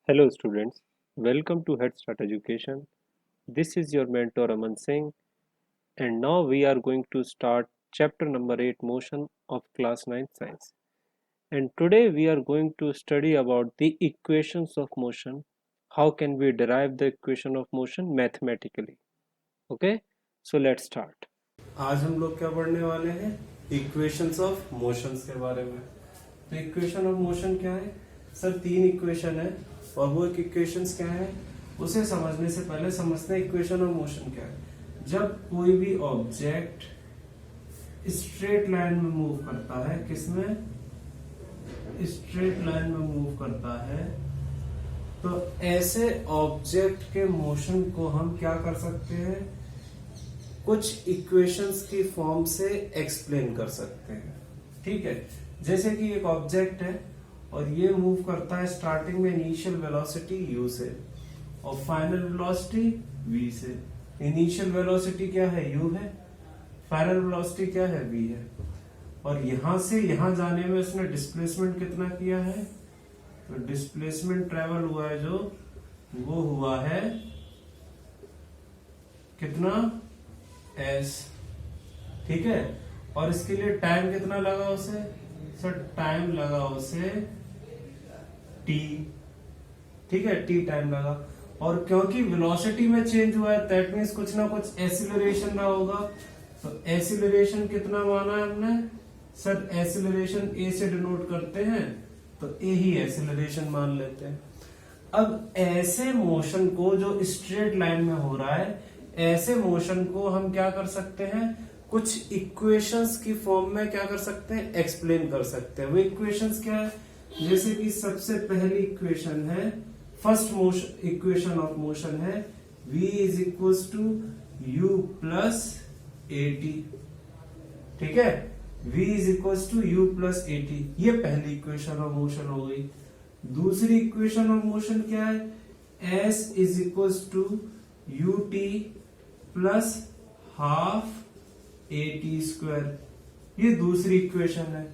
Hello students, welcome to Head Start Education. This is your mentor Aman Singh and now we are going to start chapter number 8 motion of class 9 science. And today we are going to study about the equations of motion. How can we derive the equation of motion mathematically? Okay, so let's start. आज हम लोग क्या पढ़ने वाले हैं equations of motions के बारे में। तो इक्वेशन ऑफ मोशन क्या है सर? तीन इक्वेशन है और वो एक इक्वेशंस क्या है उसे समझने से पहले समझते हैं इक्वेशन ऑफ मोशन क्या है। जब कोई भी ऑब्जेक्ट स्ट्रेट लाइन में मूव करता है, किसमें? स्ट्रेट लाइन में मूव करता है, तो ऐसे ऑब्जेक्ट के मोशन को हम क्या कर सकते हैं? कुछ इक्वेशंस की फॉर्म से एक्सप्लेन कर सकते हैं। ठीक है, जैसे कि एक ऑब्जेक्ट है और ये मूव करता है स्टार्टिंग में इनिशियल वेलोसिटी u से और फाइनल वेलोसिटी v से। इनिशियल वेलोसिटी क्या है? u है, फाइनल वेलोसिटी क्या है? v है। और यहां से यहां जाने में उसने डिस्प्लेसमेंट कितना किया है? तो डिस्प्लेसमेंट ट्रेवल हुआ है जो वो हुआ है कितना? s। ठीक है, और इसके लिए टाइम कितना लगा उसे? सर टाइम लगा उसे t। ठीक है, t टाइम लगा। और क्योंकि वेलोसिटी में चेंज हुआ है दैट मीन्स कुछ ना कुछ एसिलरेशन रहा होगा। तो एसिलरेशन कितना माना है हमने? सर एसिलरेशन a से डिनोट करते हैं तो a ही एसिलरेशन मान लेते हैं। अब ऐसे मोशन को जो स्ट्रेट लाइन में हो रहा है, ऐसे मोशन को हम क्या कर सकते हैं? कुछ इक्वेशंस की फॉर्म में क्या कर सकते हैं? एक्सप्लेन कर सकते हैं। वो इक्वेशंस क्या है? जैसे कि सबसे पहली इक्वेशन है, first motion equation of motion है v is equal to u plus at। ठीक है, v is equal to u plus at, ये पहली इक्वेशन ऑफ मोशन हो गई। दूसरी इक्वेशन ऑफ मोशन क्या है? s is equal to ut plus half at square, ये दूसरी इक्वेशन है।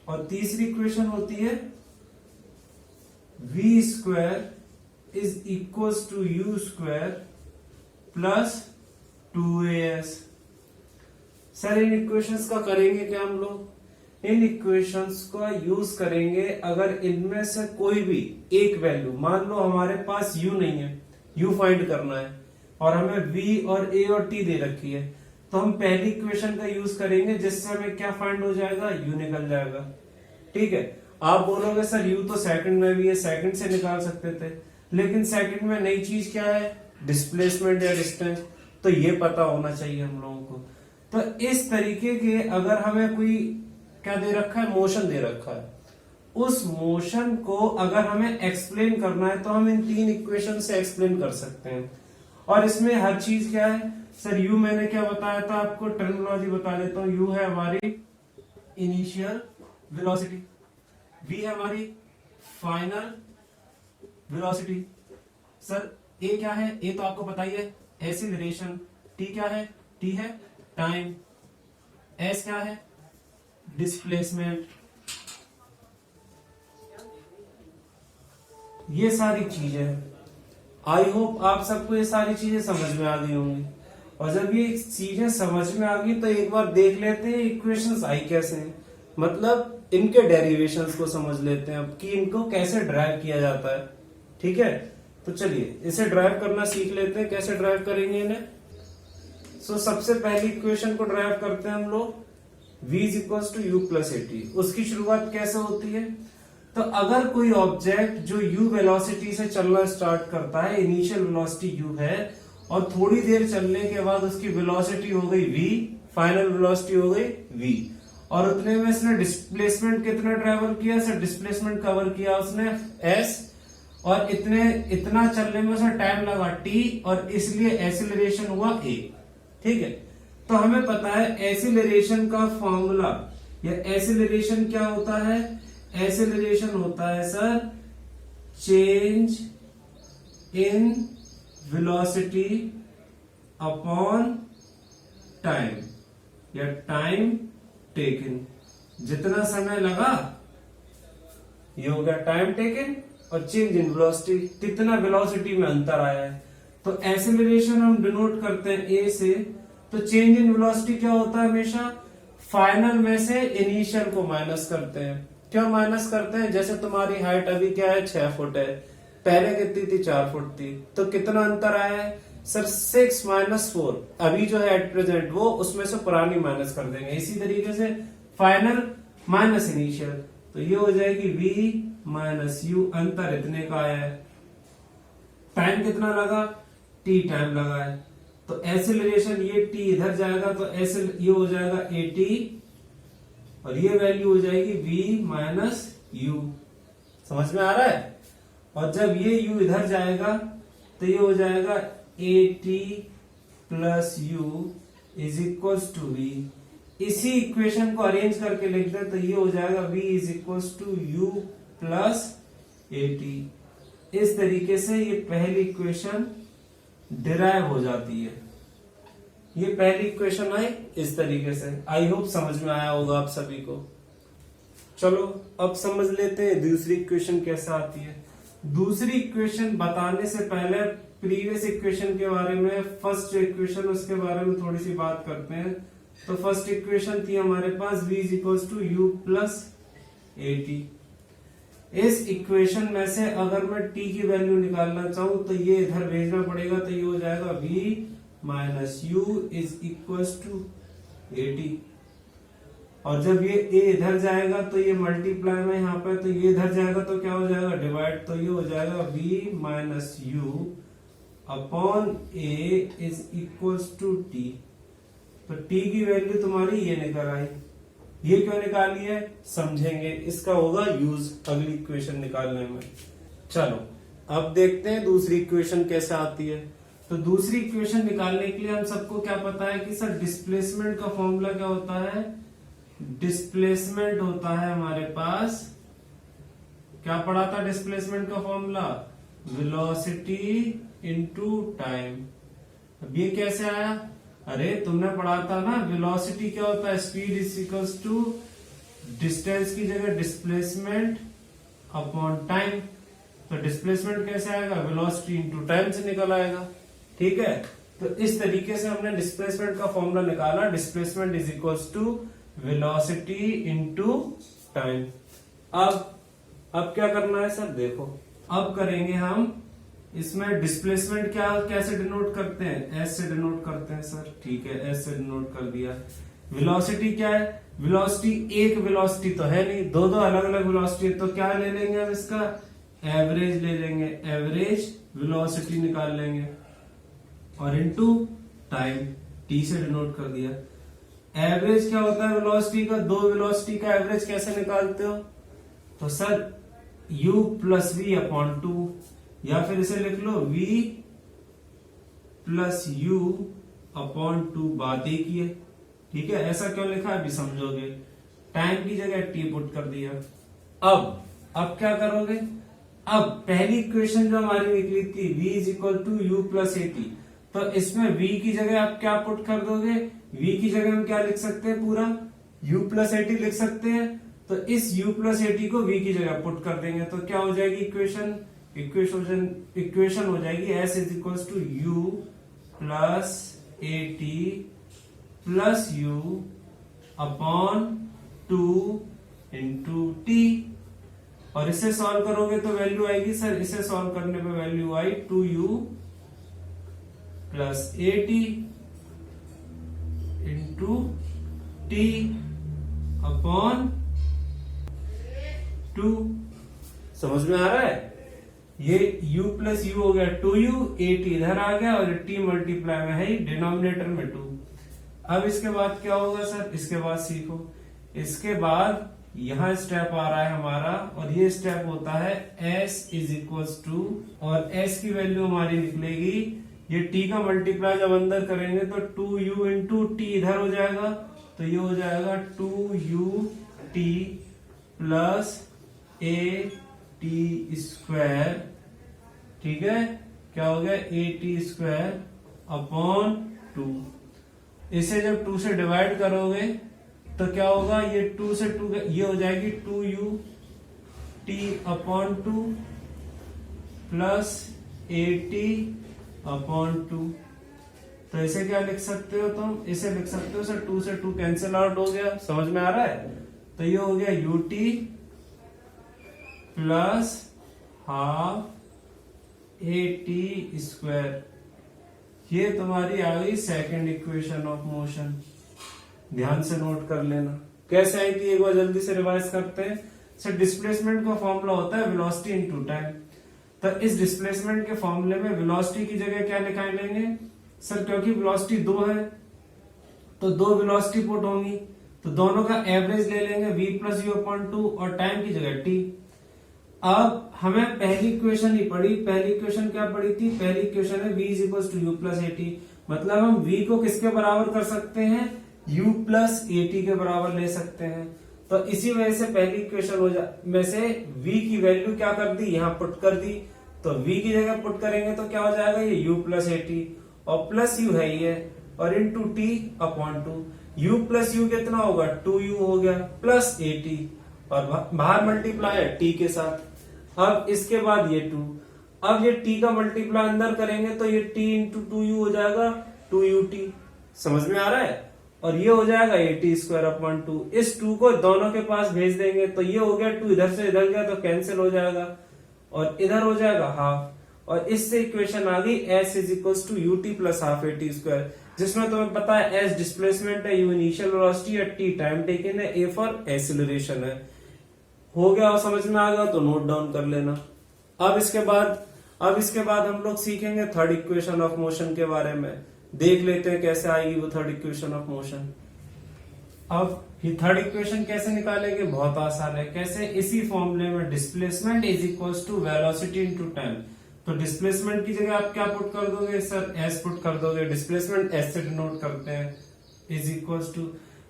और तीसरी इक्वेशन होती है v square is equal to u square plus 2as। Sir इन इक्वेशंस का करेंगे क्या हम लोग? इन इक्वेशंस का यूज करेंगे अगर इनमें से कोई भी एक वैल्यू, मान लो हमारे पास u नहीं है, u फाइंड करना है और हमें v और a और t दे रखी है, तो हम पहली इक्वेशन का यूज करेंगे जिससे हमें क्या फाइंड हो जाएगा? u निकल जाएगा। ठीक है, आप बोलोगे सर u तो सेकंड में भी है, सेकंड से निकाल सकते थे, लेकिन सेकंड में नई चीज क्या है? डिस्प्लेसमेंट या डिस्टेंस। तो ये पता होना चाहिए हम लोगों को। तो इस तरीके के अगर हमें कोई क्या दे रखा है? मोशन दे रखा है, उस मोशन को अगर हमें एक्सप्लेन करना है तो हम इन तीन इक्वेशन से एक्सप्लेन कर सकते हैं। और इसमें हर चीज क्या है? सर u मैंने क्या बताया था आपको? टर्मिनोलॉजी बता देता हूं। u है हमारी इनिशियल वेलोसिटी, v है हमारी फाइनल वेलोसिटी। सर a क्या है? a तो आपको पता ही है, एक्सीलरेशन। t क्या है? t है टाइम। s क्या है? डिस्प्लेसमेंट। ये सारी चीजें हैं। आई होप आप सबको ये सारी चीजें समझ में आ गई होंगी। और जब ये चीजें समझ में आ गई तो एक बार देख लेते हैं इक्वेशंस आई कैसे हैं, मतलब इनके डेरिवेशंस को समझ लेते हैं अब कि इनको कैसे ड्राइव किया जाता है। ठीक है, तो चलिए इसे ड्राइव करना सीख लेते हैं। कैसे ड्राइव करेंगे इन्हें? सो सबसे पहली इक्वेशन को ड्राइव करते हैं हम लोग, v is equal to u plus a t. उसकी शुरुआत कैसे होती है? तो अगर कोई ऑब्जेक्ट जो u वेलोसिटी से चलना स्टार्ट करता है, इनिशियल वेलोसिटी u है, और थोड़ी देर चलने के बाद उसकी वेलोसिटी हो गई v, फाइनल वेलोसिटी हो गई v, और उतने में इसने डिस्प्लेसमेंट कितना ट्रेवल किया? सर डिस्प्लेसमेंट कवर किया उसने s, और इतना चलने में उसे टाइम लगा t, और इसलिए एक्सीलरेशन हुआ a। ठीक है, तो हमें पता है एक्सीलरेशन का फॉर्मूला या एक्सीलरेशन क्या होता है? एक्सीलरेशन होता है sir change in velocity upon time या टाइम टेकन। जितना समय लगा ये हो गया टाइम टेकन, और चेंज इन वेलोसिटी, कितना वेलोसिटी में अंतर आया है। तो एक्सेलरेशन हम डिनोट करते हैं ए से। तो चेंज इन वेलोसिटी क्या होता है, हमेशा फाइनल में से इनिशियल को माइनस करते हैं। क्यों माइनस करते हैं? जैसे तुम्हारी हाइट अभी क्या है, 6 फुट है, पहले कितनी थी, 4 फुट थी, तो कितना अंतर आया है सर, 6 माइनस 4। अभी जो है एट प्रेजेंट वो उसमें से पुरानी माइनस कर देंगे। इसी तरीके से फाइनल माइनस इनिशियल, तो ये हो जाएगी v माइनस यू, अंतर इतने का आया है। टाइम कितना लगा, t टाइम लगा है। तो एक्सेलरेशन ये t इधर जाएगा तो ये हो जाएगा at, और ये वैल्यू हो जाएगी v माइनस यू। समझ में आ रहा है? और जब ये u इधर जाएगा तो ये हो जाएगा at plus u is equal to v. इसी इक्वेशन को अरेंज करके लिख दे तो ये हो जाएगा v is equal to u plus at। इस तरीके से ये पहली इक्वेशन डिराइव हो जाती है। ये पहली इक्वेशन आई इस तरीके से। आई होप समझ में आया होगा आप सभी को। चलो अब समझ लेते हैं दूसरी इक्वेशन कैसे आती है। दूसरी इक्वेशन बताने से पहले प्रीवियस इक्वेशन के बारे में, फर्स्ट इक्वेशन उसके बारे में थोड़ी सी बात करते हैं। तो फर्स्ट इक्वेशन थी हमारे पास v is equal to u plus at। इस इक्वेशन में से अगर मैं t की वैल्यू निकालना चाहूं तो ये इधर भेजना पड़ेगा, तो ये हो जाएगा v minus u is equal to at। और जब ये a इधर जाएगा तो ये मल्टीप्लाई में यहाँ पे, तो ये इधर जाएगा तो क्या हो जाएगा, डिवाइड, तो ये हो जाएगा v minus u upon a is equal to t। तो t की वैल्यू तुम्हारी ये निकल आई। ये क्यों निकाली है समझेंगे, इसका होगा यूज अगली इक्वेशन निकालने में। चलो अब देखते हैं दूसरी इक्वेशन कैसे आती है। तो दूसरी इक्वेशन निकालने के लिए हम सबको क्या पता है कि सर डिस्प्लेसमेंट का फॉर्मूला क्या होता है। डिस्प्लेसमेंट होता है हमारे पास, क्या पढ़ा था डिस्प्लेसमेंट का फॉर्मूला, वेलोसिटी इनटू टाइम। अब ये कैसे आया, अरे तुमने पढ़ा था ना, वेलोसिटी क्या होता है, speed is equals to distance की जगह डिस्प्लेसमेंट अपॉन टाइम। तो डिस्प्लेसमेंट कैसे आएगा, वेलोसिटी इनटू टाइम से निकल आएगा। ठीक है, तो इस तरीके से हमने डिस्प्लेसमेंट का फॉर्मूला निकाला, displacement is equals to velocity into time. अब क्या करना है सर, देखो अब करेंगे हम इसमें डिस्प्लेसमेंट क्या कैसे डिनोट करते हैं, एस से डिनोट करते हैं सर। ठीक है, एस से डिनोट कर दिया। वेलोसिटी क्या है, वेलोसिटी एक वेलोसिटी तो है नहीं, दो दो अलग अलग वेलोसिटी, तो क्या ले लेंगे हम, इसका एवरेज ले लेंगे, एवरेज वेलोसिटी निकाल लेंगे, और इनटू टाइम, टी से डिनोट कर दिया। एवरेज क्या होता है वेलोसिटी का, दो वेलोसिटी का एवरेज कैसे निकालते हो, तो sir u plus v upon two, या फिर इसे लिख लो v plus u upon two, बात एक ही है। ठीक है, ऐसा क्यों लिखा है अभी समझोगे। टाइम की जगह t पुट कर दिया। अब क्या करोगे, अब पहली इक्वेशन जो हमारी निकली थी v is equal to u plus at, तो इसमें v की जगह आप क्या पुट कर दोगे, v की जगह हम क्या लिख सकते हैं, पूरा u प्लस at लिख सकते हैं। तो इस u प्लस at को v की जगह पुट कर देंगे, तो क्या हो जाएगी इक्वेशन हो जाएगी s is equal to u plus at plus u upon two into t. और इसे सॉल्व करोगे तो वैल्यू आएगी सर, इसे सॉल्व करने पे value I 2u plus at into T upon 2। समझ में आ रहा है, ये u प्लस यू हो गया 2u, at इधर आ गया, और t मल्टीप्लाई में है डिनोमिनेटर में 2। अब इसके बाद क्या होगा सर, इसके बाद सीखो। इसके बाद यहां स्टेप आ रहा है हमारा, और ये स्टेप होता है s इज इक्वल टू, और s की वैल्यू हमारी निकलेगी, ये t का मल्टीप्लाई जब अंदर करेंगे तो 2u इंटू टी इधर हो जाएगा, तो ये हो जाएगा 2u t plus a t square. ठीक है, क्या हो गया, a t स्क्वायर अपॉन 2। इसे जब 2 से डिवाइड करोगे तो क्या होगा, ये 2 से 2 ये हो जाएगी 2u t upon 2 plus AT/2। तो इसे क्या लिख सकते हो तुम, इसे लिख सकते हो सर 2 से 2 कैंसिल आउट हो गया, समझ में आ रहा है। तो ये हो गया UT प्लस हाफ AT²। ये तुम्हारी आ गई सेकेंड इक्वेशन ऑफ मोशन। ध्यान से नोट कर लेना कैसे आई थी, एक बार जल्दी से रिवाइज करते हैं। सर डिस्प्लेसमेंट का फॉर्मूला होता है वेलोसिटी इनटू टाइम। तो इस डिस्प्लेसमेंट के फॉर्मूले में वेलोसिटी की जगह क्या निकाल लेंगे सर, क्योंकि वेलोसिटी 2 है तो 2 वेलोसिटी पुट होंगी, तो दोनों का एवरेज ले लेंगे v+u/2 और टाइम की जगह t। अब हमें पहली इक्वेशन ही पढ़ी, पहली इक्वेशन क्या पढ़ी थी, पहली इक्वेशन है v=u+at। मतलब हम v को किसके बराबर कर सकते हैं, u+at के बराबर ले सकते हैं। तो इसी वजह से पहली इक्वेशन में से v की वैल्यू क्या कर दी, यहाँ पुट कर दी। तो v की जगह पुट करेंगे तो क्या हो जाएगा, ये u+at और प्लस u है ये, और इंटू t/2। u+u कितना होगा, 2u हो गया प्लस at, और बाहर मल्टीप्लाई है t के साथ। अब इसके बाद ये 2, अब ये t का मल्टीप्लाई अंदर करेंगे तो ये t इंटू 2u हो जाएगा 2ut। समझ में आ रहा है। और ये हो जाएगा AT²/2। इस 2 को दोनों के पास भेज देंगे तो ये हो गया 2 इधर से इधर गया तो कैंसिल हो जाएगा, और इधर हो जाएगा हाफ। और इससे इक्वेशन आ गई S=UT प्लस हाफ AT², जिसमें तुम्हें पता है S डिस्प्लेसमेंट है, U इनिशियल वेलोसिटी है, T टाइम टेकन है, A फॉर एक्सीलरेशन है। हो गया और समझ में आ गया तो नोट डाउन कर लेना। अब इसके बाद हम लोग सीखेंगे थर्ड इक्वेशन ऑफ मोशन के बारे में। देख लेते हैं कैसे आएगी वो थर्ड इक्वेशन ऑफ मोशन। अब ये थर्ड इक्वेशन कैसे निकालेंगे, बहुत आसान है। कैसे, इसी फॉर्मूले में displacement is equal to velocity into time. तो डिस्प्लेसमेंट की जगह आप क्या पुट कर दोगे सर, एस पुट कर दोगे। डिस्प्लेसमेंट एस से डिनोट करते हैं, इज इक्वल टू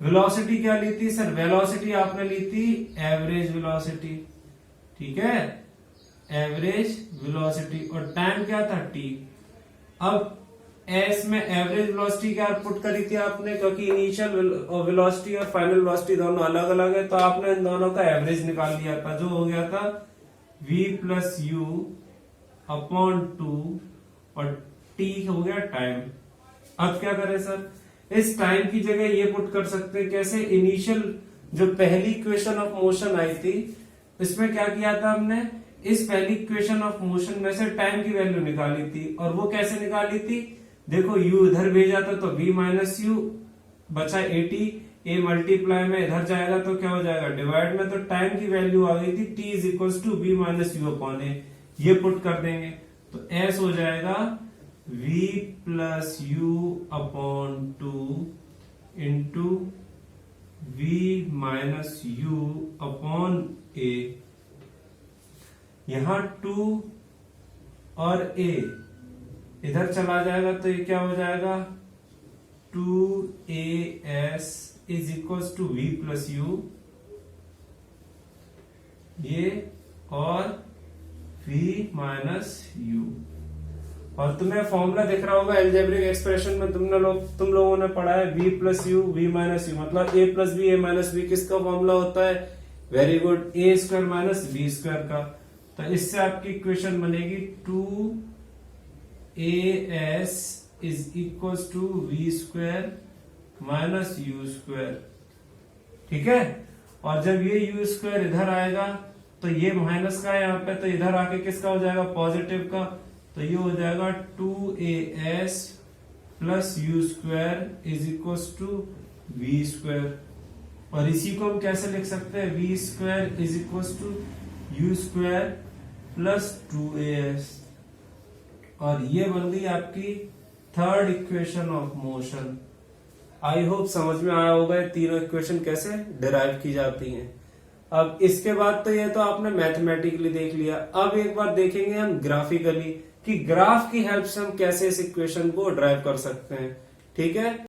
वेलोसिटी क्या ली थी सर, वेलोसिटी आपने ली थी एवरेज वेलोसिटी, ठीक है, एवरेज वेलोसिटी, और टाइम क्या था टी। अब एस में एवरेज वेलोसिटी क्या पुट करी थी आपने, क्योंकि इनिशियल वेलोसिटी और फाइनल वेलोसिटी दोनों अलग अलग है, तो आपने इन दोनों का एवरेज निकाल लिया था, जो हो गया था v+u/2 और t हो गया टाइम। अब क्या करें सर, इस टाइम की जगह ये पुट कर सकते हैं। कैसे, इनिशियल जो पहली इक्वेशन ऑफ मोशन आई थी इसमें क्या किया था हमने, इस पहली इक्वेशन ऑफ मोशन में से टाइम की वैल्यू निकाली थी। और वो कैसे निकाली थी, देखो u इधर भेजा था तो v-u बचा at, a मल्टीप्लाई में इधर जाएगा तो क्या हो जाएगा डिवाइड में, तो टाइम की वैल्यू आ गई थी t=v-u/a। ये पुट कर देंगे तो s हो जाएगा v+u/2 इंटू v-u/a। यहां 2 और a इधर चला जाएगा तो ये क्या हो जाएगा 2as is equal to v+u, ये और v-u। और तुम्हें फॉर्मूला दिख रहा होगा एल्जेब्रिक एक्सप्रेशन में, तुम लोगों ने पढ़ा है v+u v-u, मतलब a+b a-b किसका फॉर्मूला होता है, वेरी गुड, a² - b² का। तो इससे आपकी इक्वेशन बनेगी 2as is equal to v² - u², ठीक है। और जब ये u² इधर आएगा तो ये माइनस का है यहाँ पे, तो इधर आके किसका हो जाएगा, पॉजिटिव का। तो ये हो जाएगा 2as plus u² is equal to v²। और इसी को हम कैसे लिख सकते हैं, v² is equal to u² plus 2as। और ये बन गई आपकी third equation of motion. I hope समझ में आया होगा ये तीनों इक्वेशन कैसे डिराइव की जाती हैं। अब इसके बाद तो ये तो आपने मैथमेटिकली देख लिया, अब एक बार देखेंगे हम ग्राफिकली कि ग्राफ की हेल्प से हम कैसे इस इक्वेशन को ड्राइव कर सकते हैं, ठीक है।